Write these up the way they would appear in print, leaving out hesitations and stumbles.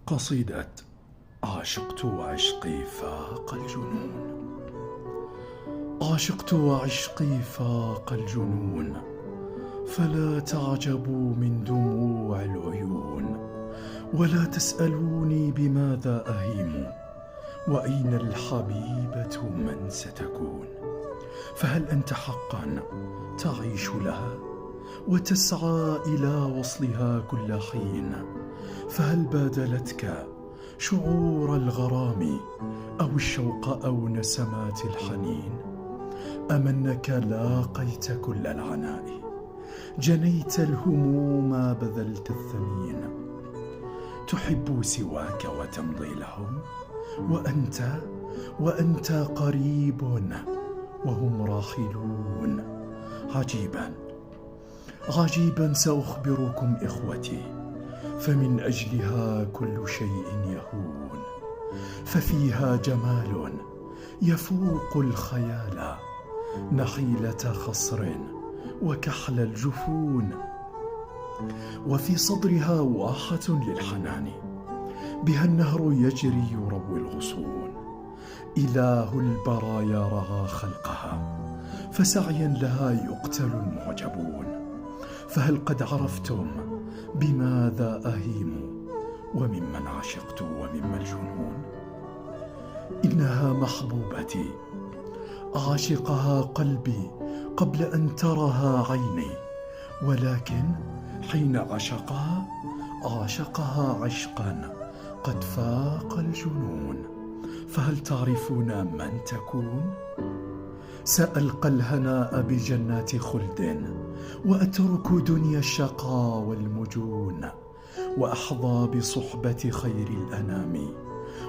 قصيدة عشقت وعشقي فاق الجنون. عشقت وعشقي فاق الجنون، فلا تعجبوا من دموع العيون، ولا تسألوني بماذا أهيم، وأين الحبيبة من ستكون. فهل أنت حقا تعيش لها وتسعى إلى وصلها كل حين؟ فهل بادلتك شعور الغرام أو الشوق أو نسمات الحنين، أم أنك لاقيت كل العناء، جنيت الهموم بذلت الثمين؟ تحب سواك وتمضي لهم وأنت قريب وهم راحلون. عجيبا سأخبركم إخوتي، فمن أجلها كل شيء يهون، ففيها جمال يفوق الخيال، نحيلة خصر وكحل الجفون، وفي صدرها واحة للحنان، بها النهر يجري يروي الغصون. إله البرايا رعى خلقها، فسعيا لها يقتل المعجبون. فهل قد عرفتم بماذا أهيم، وممن عشقت ومما الجنون؟ إنها محبوبتي، عاشقها قلبي قبل أن ترها عيني، ولكن حين عشقها عشقا قد فاق الجنون. فهل تعرفون من تكون؟ سألقى الهناء بجنات خلد، وأترك دنيا الشقا والمجون، وأحظى بصحبة خير الأنام،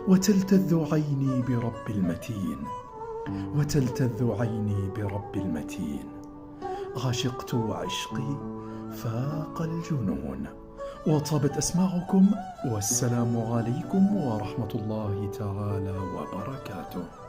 وتلتذ عيني برب المتين. عشقت وعشقي فاق الجنون. وطابت أسماعكم، والسلام عليكم ورحمة الله تعالى وبركاته.